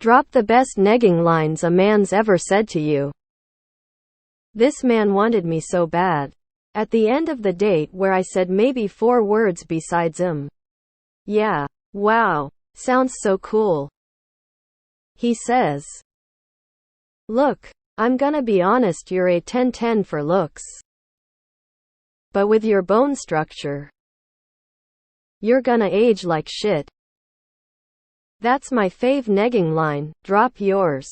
Drop the best negging lines a man's ever said to you. This man wanted me so bad. At the end of the date where I said maybe 4 words besides yeah. Wow. Sounds so cool. He says, look, I'm gonna be honest, you're a 10-10 for looks. But with your bone structure, you're gonna age like shit. That's my fave negging line, drop yours.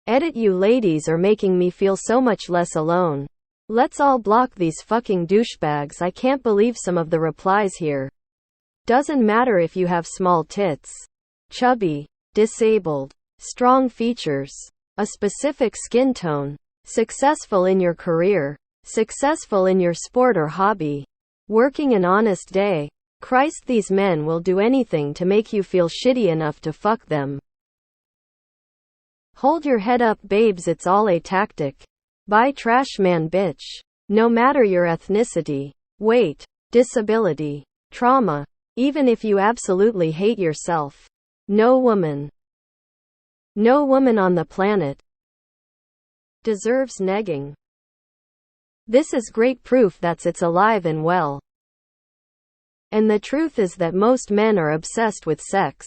Edit. You ladies are making me feel so much less alone. Let's all block these fucking douchebags. I can't believe some of the replies here. Doesn't matter if you have small tits, chubby, disabled, strong features, a specific skin tone, successful in your career, successful in your sport or hobby, working an honest day. Christ, these men will do anything to make you feel shitty enough to fuck them. Hold your head up, babes, it's all a tactic. Buy trash, man, bitch. No matter your ethnicity, weight, disability, trauma, even if you absolutely hate yourself. No woman on the planet deserves negging. This is great proof that it's alive and well. And the truth is that most men are obsessed with sex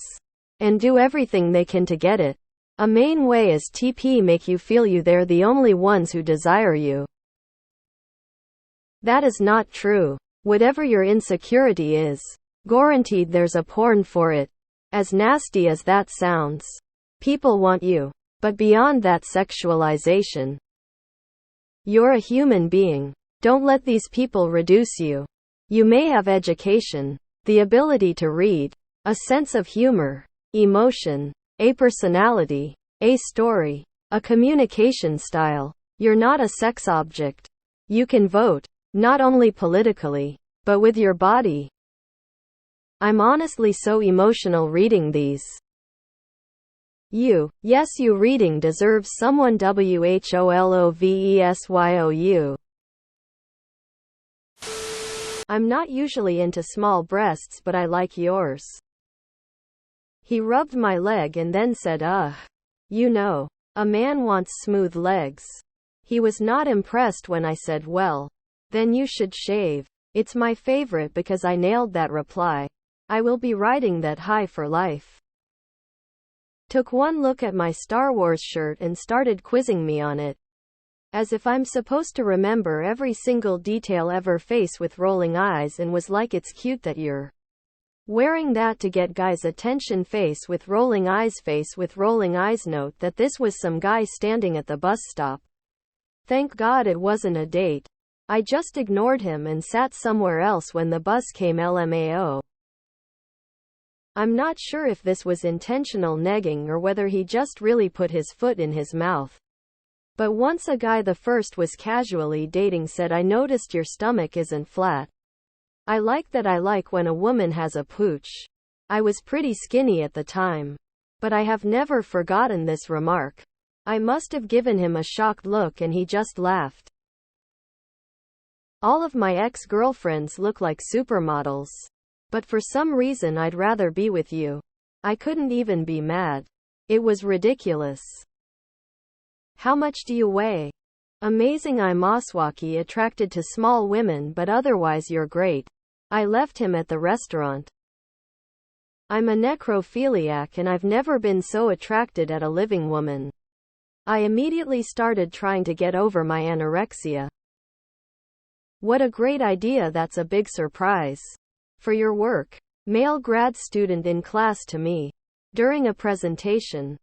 and do everything they can to get it. A main way is TP, make you feel they're the only ones who desire you. That is not true. Whatever your insecurity is, guaranteed there's a porn for it. As nasty as that sounds, people want you. But beyond that sexualization, you're a human being. Don't let these people reduce you. You may have education, the ability to read, a sense of humor, emotion, a personality, a story, a communication style. You're not a sex object. You can vote, not only politically, but with your body. I'm honestly so emotional reading these. You reading deserves someone. WHOLOVESYOU. I'm not usually into small breasts, but I like yours. He rubbed my leg and then said, you know, a man wants smooth legs. He was not impressed when I said, well, then you should shave. It's my favorite because I nailed that reply. I will be riding that high for life. Took one look at my Star Wars shirt and started quizzing me on it. As if I'm supposed to remember every single detail ever. Face with rolling eyes, and was like, it's cute that you're wearing that to get guys' attention. Face with rolling eyes. Face with rolling eyes. Note that this was some guy standing at the bus stop. Thank God it wasn't a date. I just ignored him and sat somewhere else when the bus came. LMAO. I'm not sure if this was intentional negging or whether he just really put his foot in his mouth. But once a guy the first was casually dating said, I noticed your stomach isn't flat. I like that. I like when a woman has a pooch. I was pretty skinny at the time. But I have never forgotten this remark. I must have given him a shocked look and he just laughed. All of my ex-girlfriends look like supermodels. But for some reason I'd rather be with you. I couldn't even be mad. It was ridiculous. How much do you weigh? Amazing. I'm Oswaki, attracted to small women, but otherwise you're great. I left him at the restaurant. I'm a necrophiliac and I've never been so attracted at a living woman. I immediately started trying to get over my anorexia. What a great idea. That's a big surprise. For your work. Male grad student in class to me. During a presentation.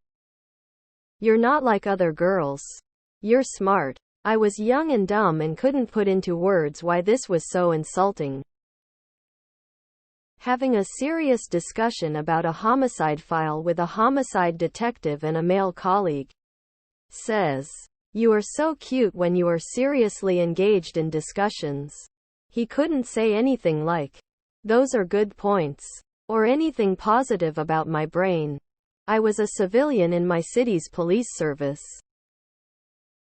You're not like other girls. You're smart. I was young and dumb and couldn't put into words why this was so insulting. Having a serious discussion about a homicide file with a homicide detective and a male colleague. Says, you are so cute when you are seriously engaged in discussions. He couldn't say anything like, those are good points, or anything positive about my brain. I was a civilian in my city's police service.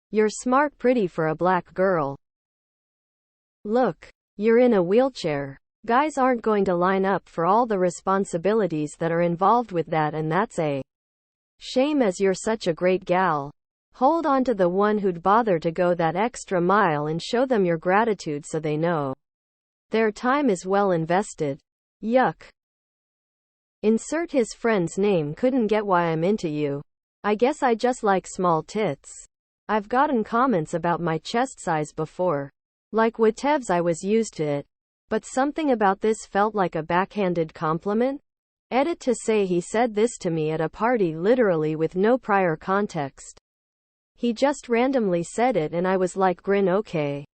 You're smart, pretty for a black girl. Look, you're in a wheelchair. Guys aren't going to line up for all the responsibilities that are involved with that, and that's a Shame as you're such a great gal. Hold on to the one who'd bother to go that extra mile and show them your gratitude so they know their time is well invested. Yuck. Insert his friend's name. Couldn't get why I'm into you. I guess I just like small tits. I've gotten comments about my chest size before. Like whatevs, I was used to it. But something about this felt like a backhanded compliment. Edit to say he said this to me at a party literally with no prior context. He just randomly said it and I was like, grin, okay.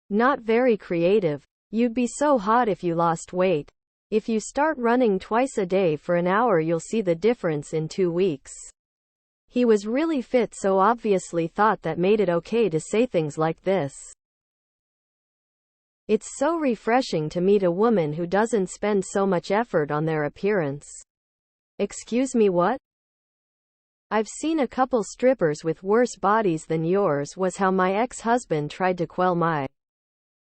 Not very creative. You'd be so hot if you lost weight. If you start running twice a day for an hour, you'll see the difference in 2 weeks. He was really fit, so obviously thought that made it okay to say things like this. It's so refreshing to meet a woman who doesn't spend so much effort on their appearance. Excuse me, what? I've seen a couple strippers with worse bodies than yours, was how my ex-husband tried to quell my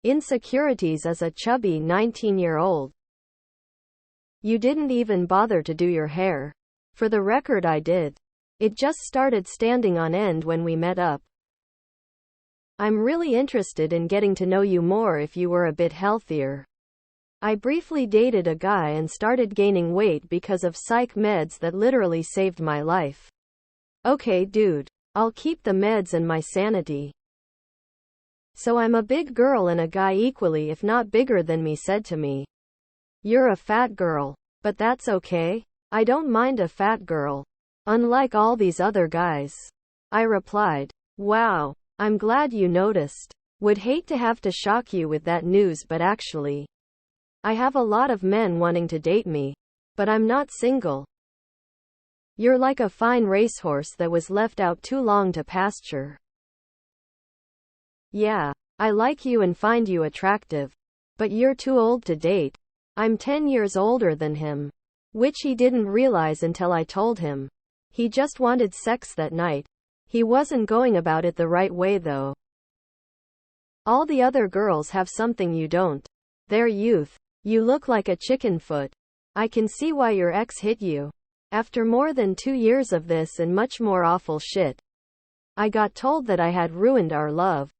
insecurities as a chubby 19-year-old. You didn't even bother to do your hair. For the record, I did. It just started standing on end when we met up. I'm really interested in getting to know you more if you were a bit healthier. I briefly dated a guy and started gaining weight because of psych meds that literally saved my life. Okay, dude. I'll keep the meds and my sanity. So I'm a big girl and a guy equally, if not bigger than me, said to me, "You're a fat girl. But that's okay. I don't mind a fat girl. Unlike all these other guys." I replied, "Wow. I'm glad you noticed. Would hate to have to shock you with that news, but actually, I have a lot of men wanting to date me. But I'm not single. You're like a fine racehorse that was left out too long to pasture." Yeah, I like you and find you attractive. But you're too old to date. I'm 10 years older than him. Which he didn't realize until I told him. He just wanted sex that night. He wasn't going about it the right way though. All the other girls have something you don't. Their youth. You look like a chicken foot. I can see why your ex hit you. After more than 2 years of this and much more awful shit, I got told that I had ruined our love.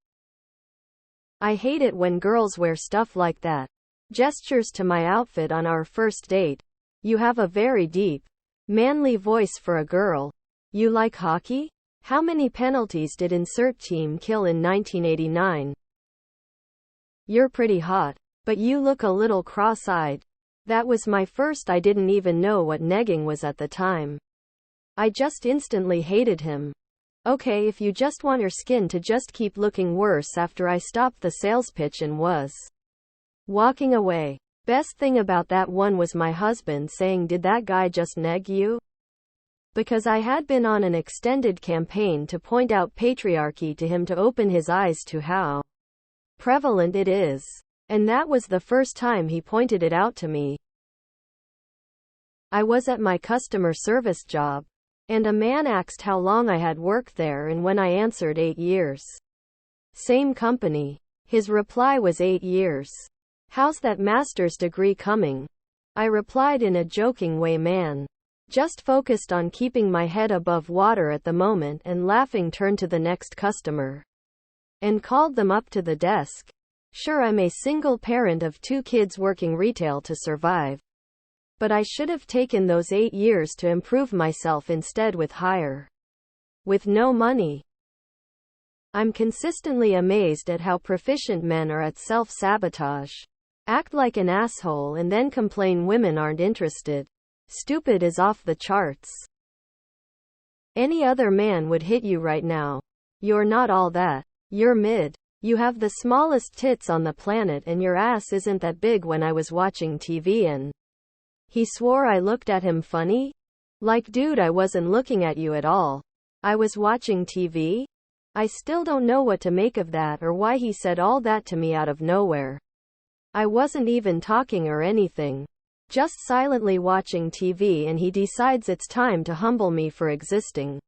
I hate it when girls wear stuff like that. Gestures to my outfit on our first date. You have a very deep, manly voice for a girl. You like hockey? How many penalties did insert team kill in 1989? You're pretty hot, but you look a little cross-eyed. That was my first. I didn't even know what negging was at the time. I just instantly hated him. Okay, if you just want your skin to just keep looking worse after I stopped the sales pitch and was walking away. Best thing about that one was my husband saying, "Did that guy just neg you?" Because I had been on an extended campaign to point out patriarchy to him to open his eyes to how prevalent it is. And that was the first time he pointed it out to me. I was at my customer service job, and a man asked how long I had worked there, and when I answered 8 years. Same company. His reply was 8 years. How's that master's degree coming? I replied in a joking way, man. Just focused on keeping my head above water at the moment, and laughing turned to the next customer and called them up to the desk. Sure, I'm a single parent of 2 kids working retail to survive. But I should have taken those 8 years to improve myself instead with no money. I'm consistently amazed at how proficient men are at self-sabotage. Act like an asshole and then complain women aren't interested. Stupid is off the charts. Any other man would hit you right now. You're not all that. You're mid. You have the smallest tits on the planet and your ass isn't that big. When I was watching TV and he swore I looked at him funny? Like, dude, I wasn't looking at you at all. I was watching TV? I still don't know what to make of that or why he said all that to me out of nowhere. I wasn't even talking or anything. Just silently watching TV, and he decides it's time to humble me for existing.